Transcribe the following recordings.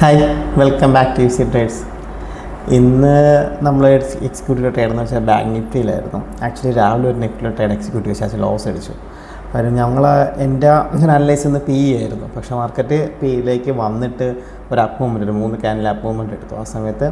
Hi, welcome back to Easy Trades. ഇന്ന് നമ്മൾ executive trade എന്ന് വെച്ചാൽ ബാങ്ക് നിഫ്റ്റിയിലായിരുന്നു. ആക്ച്വലി രാവിലെ ഒരു നിഫ്റ്റിയിലെ ട്രേഡ് എക്സിക്യൂട്ടീവ് ശേഷം ലോസ് അടിച്ചു. കാര്യം ഞാൻ അനലൈസ് ചെയ്യുന്ന പി ഇ ആയിരുന്നു. പക്ഷേ മാർക്കറ്റ് പി ഇയിലേക്ക് വന്നിട്ട് ഒരു അപ്പ് മൂവ്മെൻറ്റ്, ഒരു 3 ക്യാൻഡിൽ അപ്പ് മൂവ്മെൻറ്റ് എടുത്തു. ആ സമയത്ത്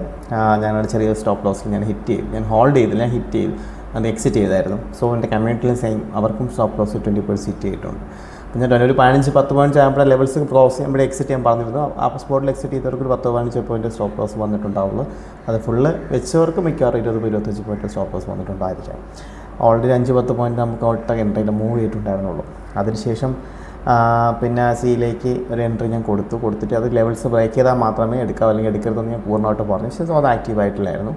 ഞാനൊരു ചെറിയ സ്റ്റോപ്പ് ലോസിൽ ഞാൻ ഹിറ്റ് ചെയ്തു. ഞാൻ ഹോൾഡ് ചെയ്തില്ല, ഞാൻ ഹിറ്റ് ചെയ്തു, അത് എക്സിറ്റ് ചെയ്തായിരുന്നു. സോ എൻ്റെ കമ്മ്യൂണിറ്റിയിലും സെയിം, അവർക്കും സ്റ്റോപ്പ് ലോസ് 20% ഹിറ്റ് ചെയ്തിട്ടുണ്ട്. പിന്നെ ഒരു 15-10 പോയിൻറ്റ് ആകുമ്പോൾ ലെവൽസ് ക്രോസ് ചെയ്യുമ്പോൾ എക്സിറ്റ് ചെയ്യാൻ പറഞ്ഞിരുന്നു. ആ സ്പോട്ടിൽ എക്സിറ്റ് ചെയ്തവർക്ക് ഒരു 10-15 പോയിൻറ്റ് സ്റ്റോപ്പ് ലോസ് വന്നിട്ടുണ്ടാവുള്ളൂ. അത് ഫുള്ള് വെച്ചവർക്ക് മിക്കവാറും 20-25 പോയിൻറ്റ് സ്റ്റോപ്പ് ലോസ് വന്നിട്ടുണ്ടായിരിക്കാം. ഓൾറെഡി 5-10 പോയിൻറ്റ് നമുക്ക് ഒട്ട എൻട്രിയിൽ മൂവ് ചെയ്തിട്ടുണ്ടായിരുന്നുള്ളൂ. അതിനുശേഷം പിന്നെ സിയിലേക്ക് ഒരു എൻട്രി ഞാൻ കൊടുത്തിട്ട് അത് ലെവൽസ് ബ്രേക്ക് ചെയ്താൽ മാത്രമേ എടുക്കാവൂ, അല്ലെങ്കിൽ എടുക്കരുതെന്ന് ഞാൻ പൂർണ്ണമായിട്ട് പറഞ്ഞു. പക്ഷേ അത് ആക്റ്റീവായിട്ടില്ലായിരുന്നു.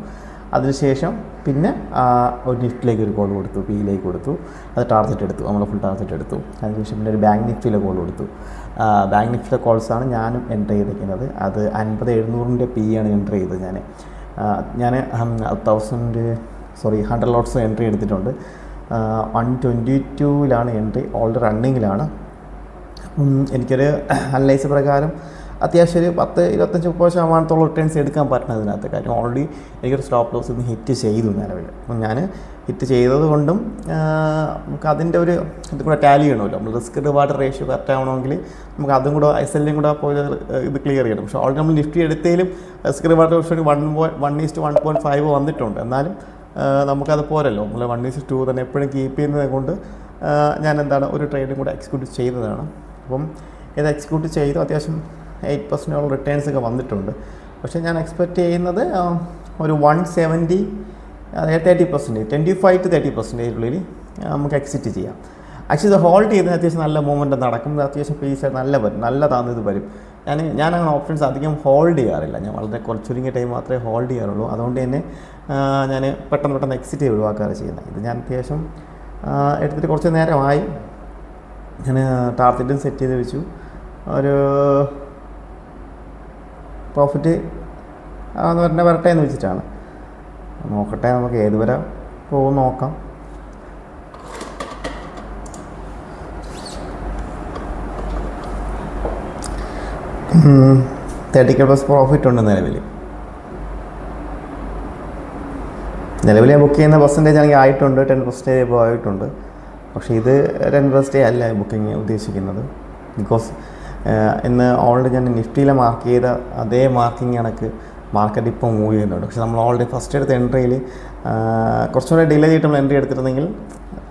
അതിനുശേഷം പിന്നെ ഒരു നിഫ്റ്റിലേക്ക് ഒരു കോൾ കൊടുത്തു, പിയിലേക്ക് കൊടുത്തു, അത് ടാർഗറ്റ് എടുത്തു, നമ്മൾ ഫുൾ ടാർഗറ്റ് എടുത്തു. അതിനുശേഷം പിന്നെ ഒരു ബാങ്ക് നിഫ്റ്റിയിലെ കോൾ കൊടുത്തു. ബാങ്ക് നിഫ്റ്റിയിലെ കോൾസാണ് ഞാനും എൻ്റർ ചെയ്തിരിക്കുന്നത്. അത് 50-700 പി ആണ് എൻ്റർ ചെയ്തത്. ഞാൻ 100 ലോട്ട്സ് എൻട്രി എടുത്തിട്ടുണ്ട്. 122 എൻട്രി, ഓൾറെഡി റണ്ണിങ്ങിലാണ്. എനിക്കൊരു അനലൈസ് പ്രകാരം അത്യാവശ്യം ഒരു 10-25% റിട്ടേൺസ് എടുക്കാൻ പറ്റണം ഇതിനകത്ത്. കാര്യം ഓൾറെഡി എനിക്കൊരു സ്റ്റോപ്പ് ലോസ് ഇന്ന് ഹിറ്റ് ചെയ്തു നിലവിൽ. അപ്പം ഞാൻ ഹിറ്റ് ചെയ്തത് കൊണ്ടും നമുക്ക് അതിൻ്റെ ഒരു ഇത് കൂടെ ടാലി ചെയ്യണമല്ലോ. നമ്മൾ റിസ്ക് റിവാർഡ് റേഷ്യോ കറക്റ്റ് ആവണമെങ്കിൽ നമുക്ക് അതും കൂടെ SL കൂടെ പോയി ഇത് ക്ലിയർ ചെയ്യണം. പക്ഷേ ഓൾറെഡി നമ്മൾ നിഫ്റ്റി എടുത്തതിലും റിസ്ക് റിവാർഡ് റേഷ്യോ 1:1.5 വന്നിട്ടുണ്ട്. എന്നാലും നമുക്കത് പോരല്ലോ. നമ്മൾ 1:2 തന്നെ എപ്പോഴും കീപ്പ് ചെയ്യുന്നത് കൊണ്ട് ഞാൻ ഒരു ട്രേഡും കൂടെ എക്സിക്യൂട്ട് ചെയ്തതാണ്. അപ്പം ഇത് എക്സിക്യൂട്ട് ചെയ്തു. അത്യാവശ്യം 8% റിട്ടേൺസ് ഒക്കെ വന്നിട്ടുണ്ട്. പക്ഷേ ഞാൻ എക്സ്പെക്റ്റ് ചെയ്യുന്നത് ഒരു 170, 30%, 25-30% ഉള്ളിൽ നമുക്ക് എക്സിറ്റ് ചെയ്യാം. ആക്ച്വലി ഇത് ഹോൾഡ് ചെയ്ത് അത്യാവശ്യം നല്ല മൂവ്മെൻറ്റ് നടക്കും. അത്യാവശ്യം പീസ് നല്ലതാണ് ഇത് വരും. ഞാൻ അങ്ങനെ ഓപ്ഷൻസ് അധികം ഹോൾഡ് ചെയ്യാറില്ല. ഞാൻ വളരെ ചുരുങ്ങിയ ടൈം മാത്രമേ ഹോൾഡ് ചെയ്യാറുള്ളൂ. അതുകൊണ്ട് തന്നെ ഞാൻ പെട്ടെന്ന് എക്സിറ്റ് ഒഴിവാക്കാറ് ചെയ്യുന്നത്. ഇത് ഞാൻ അത്യാവശ്യം എടുത്തിട്ട് കുറച്ച് നേരമായി. ഞാൻ ടാർഗറ്റും സെറ്റ് ചെയ്ത് വെച്ചു. ഒരു പ്രോഫിറ്റ് എന്ന് പറഞ്ഞാൽ വരട്ടെ എന്ന് വെച്ചിട്ടാണ്. നോക്കട്ടെ, നമുക്ക് ഏതുവരെ പോകും നോക്കാം. $30,000+ പ്രോഫിറ്റ് ഉണ്ട് നിലവിൽ ഞാൻ ബുക്ക് ചെയ്യുന്ന പെർസെൻറ്റേജ് ആണെങ്കിൽ ആയിട്ടുണ്ട്, 10% ഇപ്പോൾ ആയിട്ടുണ്ട്. പക്ഷേ ഇത് 10% അല്ല ബുക്കിങ് ഉദ്ദേശിക്കുന്നത്. ബിക്കോസ് ഇന്ന് ഓൾറെഡി ഞാൻ നിഫ്റ്റിയിലെ മാർക്ക് ചെയ്ത അതേ മാർക്കിങ് കണക്ക് മാർക്കറ്റ് ഇപ്പോൾ മൂവ് ചെയ്യുന്നുണ്ട്. പക്ഷേ നമ്മൾ ഓൾറെഡി ഫസ്റ്റ് എടുത്ത എൻട്രിയിൽ കുറച്ചുകൂടെ ഡിലേ ചെയ്തിട്ട് നമ്മൾ എൻട്രി എടുത്തിരുന്നെങ്കിൽ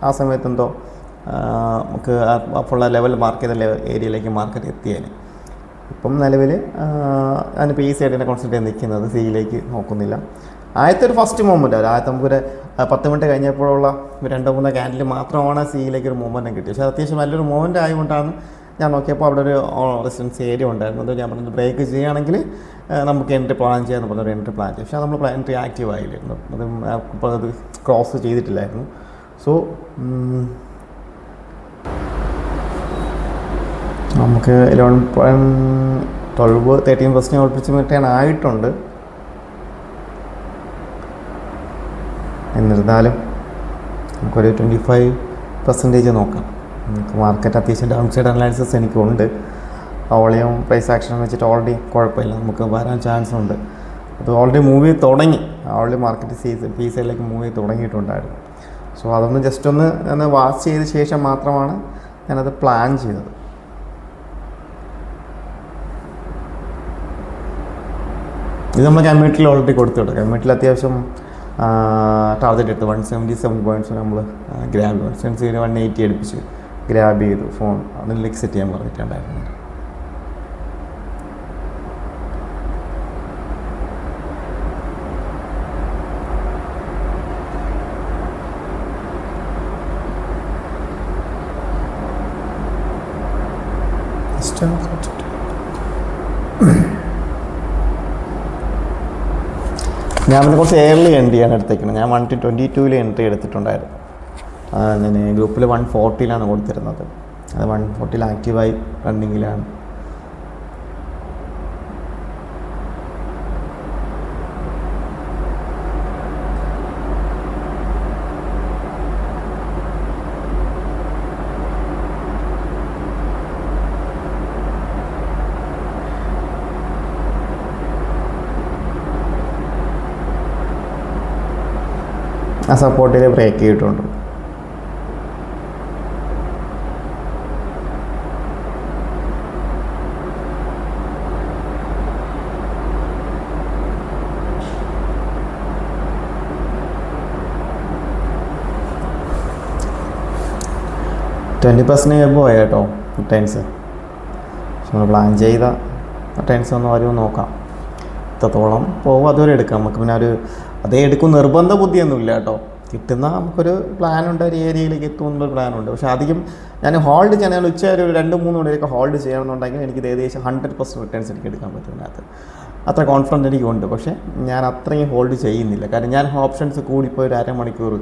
ആ സമയത്ത് നമുക്ക് ഫുള്ള ലെവൽ മാർക്ക് ചെയ്ത ഏരിയയിലേക്ക് മാർക്കറ്റ് എത്തിയേനെ. ഇപ്പം നിലവിൽ ഞാനിപ്പോൾ ഈ സൈഡിനെ കോൺസെൻട്രേറ്റ് ചെയ്ത് നിൽക്കുന്നത്, സിയിലേക്ക് നോക്കുന്നില്ല. ആദ്യത്തെ ഒരു ഫസ്റ്റ് മൂവ്മെൻറ്റ് നമുക്കൊരു 10 മിനിറ്റ് കഴിഞ്ഞപ്പോഴുള്ള 2-3 ക്യാൻഡിൽ മാത്രമാണ് സിയിലേക്ക് ഒരു മൂവ്മെൻറ്റ് കിട്ടിയത്. പക്ഷേ അത്യാവശ്യം നല്ലൊരു മൂവ്മെൻറ്റ് ആയതുകൊണ്ടാണ് ഞാൻ നോക്കിയപ്പോൾ അവിടെ ഒരു റെസിസ്റ്റൻസ് ഏരിയ ഉണ്ടായിരുന്നു. അത് ഞാൻ പറഞ്ഞത് ബ്രേക്ക് ചെയ്യുകയാണെങ്കിൽ നമുക്ക് എൻട്രി പ്ലാൻ ചെയ്യാമെന്ന് പറഞ്ഞൊരു എൻട്രി പ്ലാൻ ചെയ്യും. പക്ഷേ നമ്മൾ എൻട്രി ആക്റ്റീവ് ആയില്ലായിരുന്നു. അത് ക്രോസ് ചെയ്തിട്ടില്ലായിരുന്നു. സോ നമുക്ക് 13% ഉറപ്പിച്ച് റിട്ടേൺ ആയിട്ടുണ്ട്. എന്നിരുന്നാലും നമുക്കൊരു 25% നോക്കാം. നമുക്ക് മാർക്കറ്റ് അത്യാവശ്യം ഡൗൺ സൈഡ് അനാലിസിസ് എനിക്കുണ്ട്. വോളിയം പ്രൈസ് ആക്ഷൻ വെച്ചിട്ട് ഓൾറെഡി കുഴപ്പമില്ല, നമുക്ക് വരാൻ ചാൻസ് ഉണ്ട്. അത് ഓൾറെഡി മൂവ് ചെയ്ത് തുടങ്ങി. ഓൾറെഡി മാർക്കറ്റ് പി സൈഡിലേക്ക് മൂവ് ചെയ്ത് തുടങ്ങിയിട്ടുണ്ടായിരുന്നു. സോ അതൊന്ന് ജസ്റ്റ് ഒന്ന് വാച്ച് ചെയ്ത ശേഷം മാത്രമാണ് ഞാനത് പ്ലാൻ ചെയ്തത്. ഇത് നമ്മൾ കമ്മ്യൂണിറ്റിയിൽ ഓൾറെഡി കൊടുത്തിട്ടുണ്ട്. കമ്മ്യൂണിറ്റിയിൽ അത്യാവശ്യം ടാർഗറ്റ് എടുത്ത് 177 പോയിൻറ്റ്സ് നമ്മൾ ഗ്രാബ് 180 എടുപ്പിച്ച് ഗ്രാബ് ചെയ്തു. ഫോൺ അതിൽ എക്സിറ്റ് ചെയ്യാൻ പറഞ്ഞിട്ടുണ്ടായിരുന്നു. ഞാൻ പിന്നെ കുറച്ച് എയർലി എൻട്രി ആണ് എടുത്തേക്കുന്നത്. ഞാൻ 122 എൻട്രി എടുത്തിട്ടുണ്ടായിരുന്നു. ഞാൻ ഗ്രൂപ്പിൽ 140 കൊടുത്തിരുന്നത്. അത് 140 ആക്റ്റീവായി റണ്ണിങ്ങിലാണ്. ആ സപ്പോർട്ടിൽ ബ്രേക്ക് ചെയ്തിട്ടുണ്ട്. $20% പോയ കേട്ടോ റിട്ടേൺസ്. നമ്മൾ പ്ലാൻ ചെയ്ത റിട്ടേൺസ് ഒന്ന് വരുമെന്ന് നോക്കാം. എത്രത്തോളം പോകും അതുവരെ എടുക്കാം. നമുക്ക് പിന്നെ അതേ എടുക്കും നിർബന്ധ ബുദ്ധിയൊന്നുമില്ല കേട്ടോ. കിട്ടുന്ന നമുക്കൊരു പ്ലാനുണ്ട്, ഒരു ഏരിയയിലേക്ക് എത്തുമെന്നൊരു പ്ലാനുണ്ട്. പക്ഷേ അധികം ഞാൻ ഹോൾഡ് ചെയ്യാൻ, ഞാൻ ഉച്ച ഒരു 2-3 മണിയൊക്കെ ഹോൾഡ് ചെയ്യണമെന്നുണ്ടെങ്കിൽ എനിക്ക് ഏകദേശം 100% റിട്ടേൺസ് എനിക്ക് എടുക്കാൻ പറ്റും. അതിനകത്ത് അത്ര കോൺഫിഡൻറ്റ് എനിക്കുണ്ട്. പക്ഷേ ഞാൻ അത്രയും ഹോൾഡ് ചെയ്യുന്നില്ല. കാരണം ഞാൻ ഓപ്ഷൻസ് കൂടിപ്പോയി ഒരു അരമണിക്കൂർ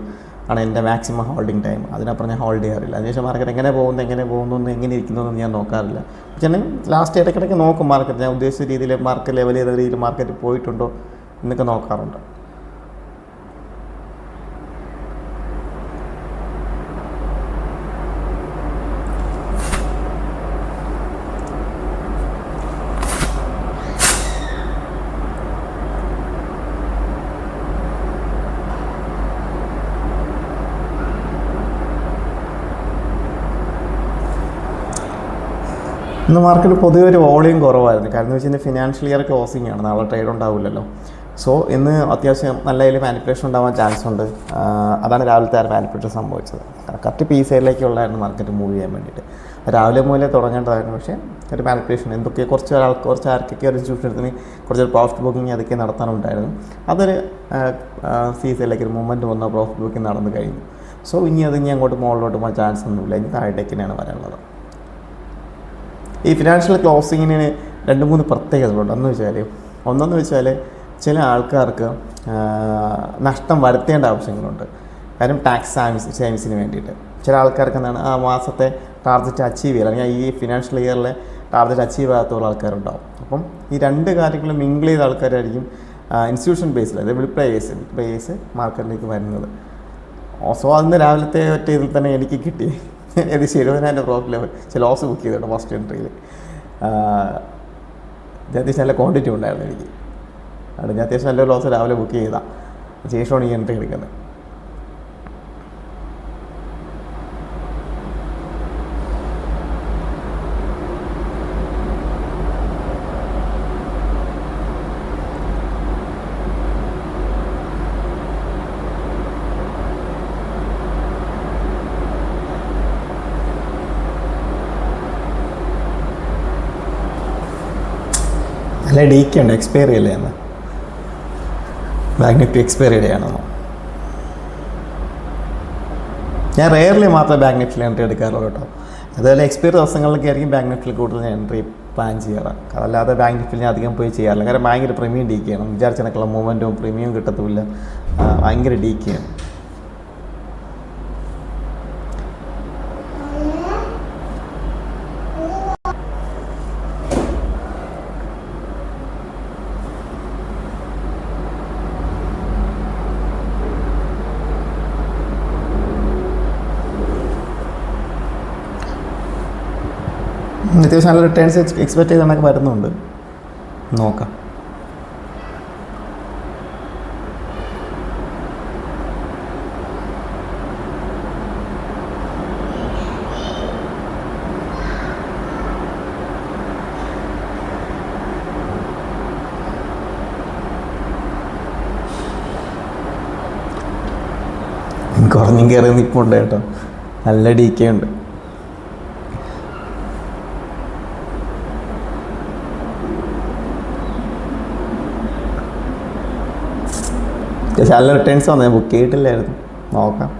ആണ് എൻ്റെ മാക്സിമം ഹോൾഡിങ് ടൈം. അതിനപ്പുറം ഞാൻ ഹോൾഡ് ചെയ്യാറില്ല. അതിനുശേഷം മാർക്കറ്റ് എങ്ങനെ പോകുന്നു എങ്ങനെ ഇരിക്കുന്നതെന്ന് ഞാൻ നോക്കാറില്ല. പക്ഷേ ഞാൻ ലാസ്റ്റ് ഇടയ്ക്കിടയ്ക്ക് നോക്കും മാർക്കറ്റ്. ഞാൻ ഉദ്ദേശിച്ച രീതിയിൽ മാർക്കറ്റ് ലെവൽ ചെയ്ത രീതിയിൽ മാർക്കറ്റ് പോയിട്ടുണ്ടോ എന്നൊക്കെ നോക്കാറുണ്ട്. ഇന്ന് മാർക്കറ്റ് പൊതുവെ ഒരു വോളിയം കുറവായിരുന്നു. കാരണം എന്ന് വെച്ച് കഴിഞ്ഞാൽ ഫിനാൻഷ്യൽ ഇയർ ക്ലോസിംഗ് ആണ്, നാളെ ട്രേഡ് ഉണ്ടാവില്ലല്ലോ. സോ ഇന്ന് അത്യാവശ്യം നല്ല രീതിയിൽ മാനിപ്പുലേഷൻ ഉണ്ടാവാൻ ചാൻസ് ഉണ്ട്. അതാണ് രാവിലത്തെ ആ മാനിപ്പുലേഷൻ സംഭവിച്ചത്. കറക്റ്റ് പി സൈഡിലേക്കുള്ളായിരുന്നു മാർക്കറ്റ് മൂവ് ചെയ്യാൻ വേണ്ടിയിട്ട്. രാവിലെ മുതലേ തുടങ്ങേണ്ടതായിരുന്നു. പക്ഷേ ഒരു മാനിപ്പുലേഷൻ എന്തൊക്കെ കുറച്ച് ആർക്കൊക്കെ ഒരു ഇൻസ്റ്റിറ്റ്യൂഷനത്തിന് കുറച്ച് പ്രോഫിറ്റ് ബുക്കിംഗ് അതൊക്കെ നടത്താനുണ്ടായിരുന്നു. അതൊരു സി സൈഡിലേക്ക് ഒരു മൂവ്മെൻറ്റ് വന്ന പ്രോഫിറ്റ് ബുക്കിംഗ് നടന്നു കഴിഞ്ഞു. സോ ഇനി അങ്ങോട്ട് മുകളിലോട്ട് പോകാൻ ചാൻസ് ഒന്നുമില്ല. ഇനി താഴേക്കാണ് വരാനുള്ളത്. ഈ ഫിനാൻഷ്യൽ ക്ലോസിങ്ങിന് 2-3 പ്രത്യേകതകളുണ്ട്. ഒന്നെന്ന് വെച്ചാൽ ചില ആൾക്കാർക്ക് നഷ്ടം വരുത്തേണ്ട ആവശ്യങ്ങളുണ്ട്. കാര്യം ടാക്സ് സേവിങ്സിന് വേണ്ടിയിട്ട് ചില ആൾക്കാർക്ക് എന്താണ് ആ മാസത്തെ ടാർഗറ്റ് അച്ചീവ് ചെയ്യുക, അല്ലെങ്കിൽ ഈ ഫിനാൻഷ്യൽ ഇയറിലെ ടാർഗറ്റ് അച്ചീവ് ചെയ്യാത്തുള്ള ആൾക്കാരുണ്ടാവും. അപ്പം ഈ 2 കാര്യങ്ങളും മിങ്കിൾ ചെയ്ത ആൾക്കാരായിരിക്കും ഇൻസ്റ്റിറ്റ്യൂഷൻ ബേസിൽ, അതായത് പ്ലേയേഴ്സ് മാർക്കറ്റിലേക്ക് വരുന്നത്. സോ അതിന് രാവിലത്തെ ഒറ്റ ഇതിൽ തന്നെ എനിക്ക് കിട്ടി. ഏകദേശം 70,000 പ്രോഫിറ്റ് ലെവൽ ലോസ് ബുക്ക് ചെയ്തിട്ടുണ്ട് ഫസ്റ്റ് എൻട്രിയിൽ. അത്യാവശ്യം നല്ല ക്വാണ്ടിറ്റി ഉണ്ടായിരുന്നു എനിക്ക്. അതുകൊണ്ട് ഞാൻ അത്യാവശ്യം നല്ല ലോസ് രാവിലെ ബുക്ക് ചെയ്താൽ ശേഷമാണ് ഈ എൻട്രി എടുക്കുന്നത്. അല്ല ഡീക്ക് ഉണ്ട്, എക്സ്പയറി അല്ലേ എന്ന്. ബാങ്ക് നിഫ്റ്റി എക്സ്പയറി ചെയ്യണമെന്നോ? ഞാൻ റെയർലി മാത്രമേ ബാങ്ക് നിഫ്റ്റിയിൽ എൻട്രി എടുക്കാറുള്ളൂ കേട്ടോ. അതുപോലെ എക്സ്പയറി ദിവസങ്ങളിലൊക്കെ ആയിരിക്കും ബാങ്ക് നിഫ്റ്റിയിൽ കൂടുതൽ ഞാൻ എൻട്രി പ്ലാൻ ചെയ്യാറ്. അതല്ലാതെ ബാങ്ക് നിഫ്റ്റിയിൽ ഞാൻ അധികം പോയി ചെയ്യാറില്ല. കാരണം ഭയങ്കര പ്രീമിയം ഡീക്കാണ്. വിചാരിച്ച കണക്കുള്ള മൂവ്മെൻറ്റും പ്രീമിയം കിട്ടത്തുമില്ല. ഭയങ്കര ഡീക്കാണ്. അത്യാവശ്യം നല്ല റിട്ടേൺസ് എക്സ്പെക്ട് ചെയ്ത് കണക്ക് വരുന്നുണ്ട്. നോക്കാം. കുറഞ്ഞും കയറി നിൽപ്പുണ്ട് കേട്ടോ. നല്ല ഡീക്കേ ഉണ്ട്. നല്ല റിട്ടേൺസ് വന്നു. ഞാൻ ബുക്ക് ചെയ്തിട്ടില്ലായിരുന്നു. നോക്കാം.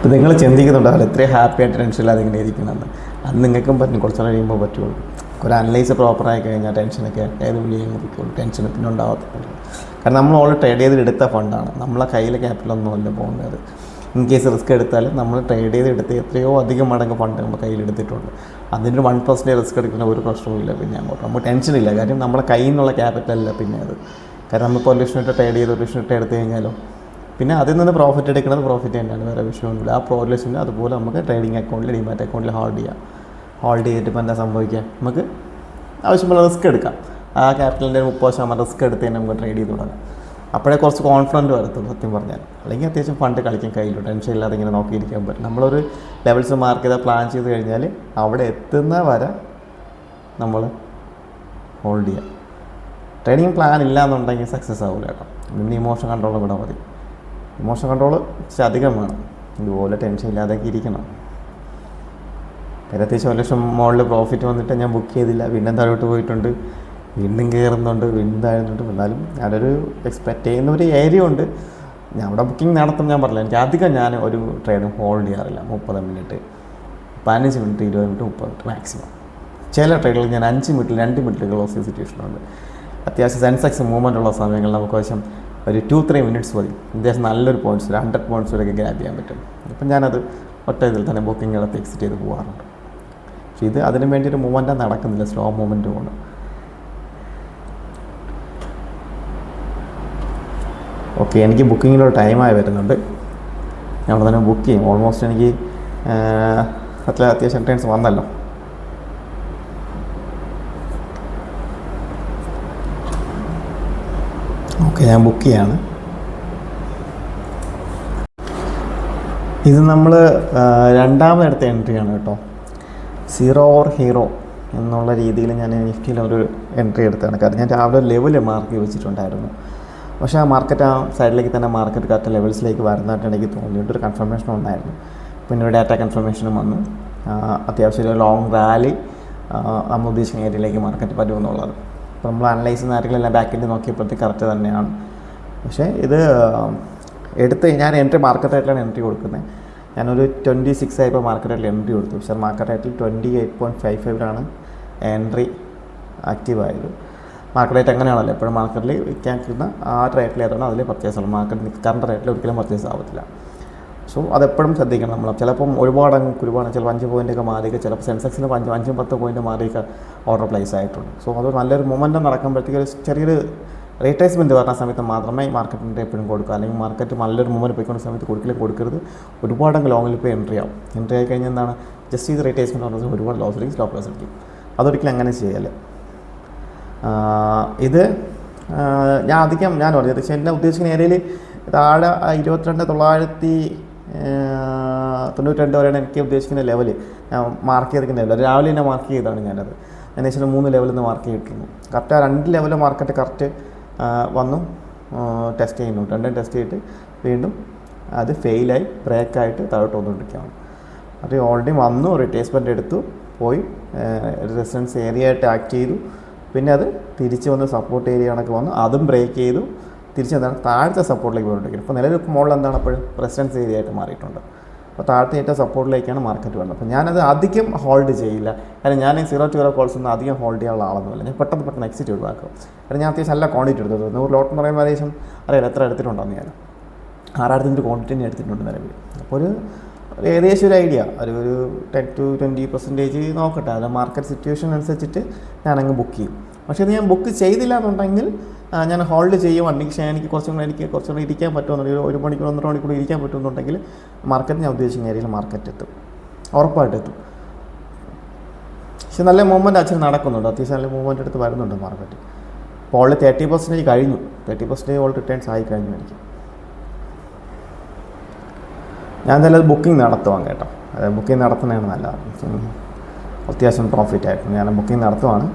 അപ്പോൾ നിങ്ങൾ ചിന്തിക്കുന്നുണ്ടാവില്ല ഇത്രയും ഹാപ്പി ആയിട്ട് ടെൻഷനില്ലാതെ ഇങ്ങനെ ഇരിക്കണമെന്ന്. അത് നിങ്ങൾക്കും പറ്റും, കുറച്ച് കഴിയുമ്പോൾ പറ്റുള്ളൂ. ഒരു അനലൈസ് പ്രോപ്പറായി കഴിഞ്ഞാൽ ടെൻഷനൊക്കെ ഏത് വിളിയും കുറിക്കുള്ളൂ, ടെൻഷൻ പിന്നെ ഉണ്ടാകത്തില്ല. കാരണം നമ്മൾ ഓൾറെഡി ട്രേഡ് ചെയ്ത് എടുത്ത ഫണ്ടാണ്, നമ്മളെ കയ്യിലെ ക്യാപിറ്റലൊന്നുമല്ല പോകുന്നത്. ഇൻ കേസ് റിസ്ക് എടുത്താൽ നമ്മൾ ട്രേഡ് ചെയ്ത് എടുത്ത് എത്രയോ അധികം മടങ്ങ് ഫണ്ട് നമ്മൾ കയ്യിൽ എടുത്തിട്ടുണ്ട്. അതിൻ്റെ 1% റിസ്ക് എടുക്കുന്ന ഒരു പ്രശ്നവുമില്ല. പിന്നെ അങ്ങോട്ട് നമുക്ക് ടെൻഷനില്ല. കാര്യം നമ്മളെ കയ്യിൽ നിന്നുള്ള ക്യാപിറ്റലല്ല പിന്നെ അത്. കാരണം നമ്മളിപ്പോൾ 1 ലക്ഷം ഇട്ട് ട്രേഡ് ചെയ്ത് 1 ലക്ഷം ഇട്ട് എടുത്ത് കഴിഞ്ഞാലോ പിന്നെ അതിൽ നിന്ന് പ്രോഫിറ്റ് എടുക്കുന്നത് പ്രോഫിറ്റ് തന്നെയാണ്, വേറെ വിഷയമൊന്നുമില്ല. ആ 1 ലക്ഷം അതുപോലെ നമുക്ക് ട്രേഡിംഗ് അക്കൗണ്ടിൽ ഡിമാറ്റ് അക്കൗണ്ടിൽ ഹോൾഡ് ചെയ്തിട്ട് ഇപ്പോൾ എന്താ സംഭവിക്കുക, നമുക്ക് ആവശ്യമുള്ള റിസ്ക് എടുക്കാം. ആ ക്യാപിറ്റലിൻ്റെ 30% റിസ്ക് എടുത്ത് തന്നെ നമുക്ക് ട്രേഡ് ചെയ്ത് തുടങ്ങാം. അപ്പോഴേ കുറച്ച് കോൺഫിഡൻറ്റ് വരത്തുള്ളൂ സത്യം പറഞ്ഞാൽ. അല്ലെങ്കിൽ അത്യാവശ്യം ഫണ്ട് കളിക്കാൻ കയ്യിലും ടെൻഷൻ ഇല്ലാതെ ഇങ്ങനെ നോക്കിയിരിക്കാൻ പറ്റും. നമ്മളൊരു ലെവൽസ് മാർക്ക് ചെയ്താൽ പ്ലാൻ ചെയ്ത് കഴിഞ്ഞാൽ അവിടെ എത്തുന്ന വരെ നമ്മൾ ഹോൾഡ് ചെയ്യാം. ട്രേഡിങ് പ്ലാൻ ഇല്ല എന്നുണ്ടെങ്കിൽ സക്സസ് ആവില്ല കേട്ടോ. പിന്നെ ഇമോഷൻ കൺട്രോൾ കൂടെ മതി. ഇമോഷൻ കൺട്രോൾ ഇച്ചിരി അധികം വേണം. ഇതുപോലെ ടെൻഷൻ ഇല്ലാതൊക്കെ ഇരിക്കണം. അത്യാവശ്യം 1 ലക്ഷം മുകളിൽ പ്രോഫിറ്റ് വന്നിട്ട് ഞാൻ ബുക്ക് ചെയ്തില്ല, വീണ്ടും താഴോട്ട് പോയിട്ടുണ്ട്, വീണ്ടും കയറുന്നുണ്ട്, വീണ്ടും താഴുന്നുണ്ട്. എന്നാലും ഞാനൊരു എക്സ്പെക്റ്റ് ചെയ്യുന്ന ഒരു ഏരിയ ഉണ്ട്. ഞാൻ അവിടെ ബുക്കിംഗ് നടത്തും. ഞാൻ പറഞ്ഞില്ല, എനിക്ക് അധികം ഞാൻ ഒരു ട്രേഡും ഹോൾഡ് ചെയ്യാറില്ല. 30 minute, 15 minute, 20 minute, 30 minute maximum. ചില ട്രേഡുകൾ ഞാൻ 5 മിനിറ്റിൽ 2 മിനിറ്റിൽ ക്ലോസ് ചെയ്ത സിറ്റുവേഷനുണ്ട്. അത്യാവശ്യം സെൻസെക്സ് മൂവ്മെൻ്റ് ഉള്ള സമയങ്ങളിൽ നമുക്ക് ആവശ്യം ഒരു 2-3 മിനിറ്റ്സ് മതി. അത്യാവശ്യം നല്ലൊരു പോയിൻറ്റ്സ്, 100 പോയിൻറ്റ്സ് വരെയൊക്കെ ഗ്രാബ് ചെയ്യാൻ പറ്റും. അപ്പം ഞാനത് ഒറ്റ ഇതിൽ തന്നെ ബുക്കിംഗ് നടത്തി എക്സിറ്റ് ചെയ്ത് പോകാറുണ്ട്. പക്ഷേ ഇത് അതിന് വേണ്ടി ഒരു മൂവ്മെൻറ്റാണ് നടക്കുന്നില്ല, സ്ലോ മൂവ്മെൻറ്റ് കൊണ്ട്. ഓക്കെ, എനിക്ക് ബുക്കിങ്ങിലൊരു ടൈമായി വരുന്നുണ്ട്. ഞാൻ അവിടെ തന്നെ ബുക്ക് ചെയ്യും. ഓൾമോസ്റ്റ് എനിക്ക് അത്യാവശ്യം ട്രെയിൻസ് വന്നല്ലോ. ഓക്കെ, ഞാൻ ബുക്ക് ചെയ്യാണ്. ഇത് നമ്മൾ രണ്ടാമതെടുത്ത എൻട്രിയാണ് കേട്ടോ. 0 ഓർ ഹീറോ എന്നുള്ള രീതിയിൽ ഞാൻ നിഫ്റ്റിയിൽ ഒരു എൻട്രി എടുത്തതാണ്. കാരണം ഞാൻ രാവിലെ ഒരു ലെവൽ മാർക്ക് വെച്ചിട്ടുണ്ടായിരുന്നു. പക്ഷേ ആ മാർക്കറ്റ് ആ സൈഡിലേക്ക് തന്നെ മാർക്കറ്റ് കറക്റ്റ് ലെവൽസിലേക്ക് വരുന്നതായിട്ട് എനിക്ക് തോന്നിയിട്ടൊരു കൺഫർമേഷൻ ഉണ്ടായിരുന്നു. പിന്നെ ഒരു ഡാറ്റ കൺഫർമേഷനും വന്നു. അത്യാവശ്യം ഒരു ലോങ് റാലി നമ്മൾ ഉദ്ദേശിക്കുന്ന ഏരിയയിലേക്ക് മാർക്കറ്റ് പറ്റുമെന്നുള്ളത്. അപ്പോൾ നമ്മൾ അനലൈസ് ചെയ്യുന്ന ആരെങ്കിലും ബാക്കിൽ നോക്കിയപ്പോഴത്തേക്ക് കറക്റ്റ് തന്നെയാണ്. പക്ഷേ ഇത് ഞാൻ എൻട്രി മാർക്കറ്റ് റേറ്റിലാണ് എൻട്രി കൊടുക്കുന്നത്. ഞാനൊരു 26 ആയപ്പോൾ മാർക്കറ്റ് റേറ്റിൽ എൻട്രി കൊടുത്തു. പക്ഷേ മാർക്കറ്റ് റേറ്റിൽ 28.55 എൻട്രി ആക്റ്റീവായത്. മാർക്കറ്റ് റേറ്റ് എങ്ങനെയാണല്ലോ എപ്പോഴും മാർക്കറ്റിൽ വിൽക്കാൻ കിട്ടുന്ന ആ റേറ്റിൽ ഏതാണോ അതിൽ പർച്ചേസ് ആവും. മാർക്കറ്റ് കറണ്ട് റേറ്റിൽ ഒരിക്കലും പർച്ചേസ് ആവത്തില്ല. സോ അതെപ്പോഴും ശ്രദ്ധിക്കണം നമ്മൾ. ചിലപ്പം ഒരുപാട് ചിലപ്പോൾ 5 പോയിൻ്റൊക്കെ മാറിയൊക്കെ, ചിലപ്പോൾ സെൻസെക്സിന് 5-10 പോയിൻ്റ് മാറിയൊക്കെ ഓർഡർ പ്ലേസ് ആയിട്ടുണ്ട്. സോ അത് നല്ലൊരു മൊമെൻറ്റം നടക്കുമ്പോഴത്തേക്ക് ഒരു ചെറിയൊരു റീട്രേസ്മെൻറ്റ് പറഞ്ഞ സമയത്ത് മാത്രമേ മാർക്കറ്റിൻ്റെ എപ്പോഴും കൊടുക്കുക. അല്ലെങ്കിൽ മാർക്കറ്റ് നല്ലൊരു മൂവ്മെൻറ്റ് പോയിക്കൊണ്ട സമയത്ത് കൊടുക്കരുത്. ഒരുപാടങ്ങ് ലോങ്ങിൽ പോയി എൻട്രി ആവും. എൻട്രി ആയി കഴിഞ്ഞാൽ എന്താണ്, ജസ്റ്റ് ഇത് റീട്രേസ്മെൻറ്റ് പറഞ്ഞാൽ ഒരുപാട് ലോസ് അല്ലെങ്കിൽ സ്റ്റോപ്പ് ലോസ് എടുക്കും. അതൊരിക്കലും അങ്ങനെ ചെയ്യല്ലേ. ഇത് ഞാൻ പറഞ്ഞത് പക്ഷേ എന്നെ ഉദ്ദേശിക്കുന്ന ഏരിയയിൽ താഴെ 22,992 വരെയാണ് എനിക്ക് ഉദ്ദേശിക്കുന്ന ലെവൽ. ഞാൻ മാർക്ക് ചെയ്തിരിക്കുന്ന ലെവൽ രാവിലെ തന്നെ മാർക്ക് ചെയ്താണ് ഞാനത്. ഏകദേശം 3 ലെവലിൽ നിന്ന് മാർക്ക് ചെയ്തിട്ടുണ്ട്. കറക്റ്റ് ആ 2 ലെവൽ മാർക്കറ്റ് കറക്റ്റ് വന്നു ടെസ്റ്റ് ചെയ്യുന്നു. 2 ടെസ്റ്റ് ചെയ്തിട്ട് വീണ്ടും അത് ഫെയിലായി ബ്രേക്കായിട്ട് താഴോട്ട് വന്നുകൊണ്ടിരിക്കുകയാണ്. അത് ഓൾറെഡി വന്നു, റിട്രേസ്മെൻറ്റ് എടുത്തു, പോയി റെസിസ്റ്റൻസ് ഏരിയ ആയിട്ട് ആക്ട് ചെയ്തു. പിന്നെ അത് തിരിച്ച് വന്ന് സപ്പോർട്ട് ഏരിയ കണക്ക് വന്നു, അതും ബ്രേക്ക് ചെയ്തു. തിരിച്ചെന്താണ് താഴത്തെ സപ്പോർട്ടിലേക്ക് പോയിട്ടിരിക്കുന്നത്. ഇപ്പോൾ നിലവിൽ മുകളിൽ എന്താണ് അപ്പോഴും റെസിസ്റ്റൻസ് ഏരിയ ആയിട്ട് മാറിയിട്ടുണ്ട്. അപ്പോൾ താഴത്തെ ഏറ്റവും സപ്പോർട്ടിലേക്കാണ് മാർക്കറ്റ് വരുന്നത്. അപ്പോൾ ഞാനത് അധികം ഹോൾഡ് ചെയ്യില്ല. കാരണം ഞാൻ 0 to 0 കോൾസ് ഒന്നും അധികം ഹോൾഡ് ചെയ്യാനുള്ള ആളൊന്നുമില്ല. ഞാൻ പെട്ടെന്ന് എക്സിറ്റ് ഒഴിവാക്കും. കാരണം ഞാൻ അത്യാവശ്യം നല്ല ക്വാണ്ടിറ്റി എടുത്തത് 100 ലോട്ട് എന്ന് പറയുമ്പോൾ ഏകദേശം അറിയാം എത്ര എടുത്തിട്ടുണ്ടെന്ന്. ഞാൻ 6000 ക്വാണ്ടിറ്റി തന്നെ എടുത്തിട്ടുണ്ട് നിലവിൽ. അപ്പോൾ ഒരു ഏകദേശം ഒരു ഐഡിയ ഒരു 10-20% നോക്കട്ടെ. അത് മാർക്കറ്റ് സിറ്റുവേഷൻ അനുസരിച്ചിട്ട് ഞാനങ്ങ് ബുക്ക് ചെയ്യും. പക്ഷേ ഇത് ഞാൻ ബുക്ക് ചെയ്തില്ല എന്നുണ്ടെങ്കിൽ ഞാൻ ഹോൾഡ് ചെയ്യും. പക്ഷേ എനിക്ക് കുറച്ചുകൂടി ഇരിക്കാൻ പറ്റുമെന്നുണ്ടെങ്കിൽ 1 മണിക്കൂർ 1.5 മണിക്കൂർ ഇരിക്കാൻ പറ്റുമെന്നുണ്ടെങ്കിൽ മാർക്കറ്റ് ഞാൻ ഉദ്ദേശിക്കുന്ന ഏരിയയിൽ മാർക്കറ്റ് എത്തും, ഉറപ്പായിട്ട് എത്തും. പക്ഷെ നല്ല മൂവ്മെൻറ്റ് അച്ഛൻ നടക്കുന്നുണ്ട്. അത്യാവശ്യം നല്ല മൂവ്മെൻറ്റ് എടുത്ത് വരുന്നുണ്ട് മാർക്കറ്റ്. അപ്പോൾ ഓൾറെഡി 30% കഴിഞ്ഞു. 30% ഓൾ റിട്ടേൺസ് ആയി കഴിഞ്ഞു എനിക്ക്. ഞാൻ എന്തായാലും ബുക്കിംഗ് നടത്തുവാണ് കേട്ടോ. ബുക്കിംഗ് നടത്തുന്നതാണ് നല്ലതാണ്. അത്യാവശ്യം പ്രോഫിറ്റ് ആയിരുന്നു. ഞാൻ ബുക്കിംഗ് നടത്തുവാണ്.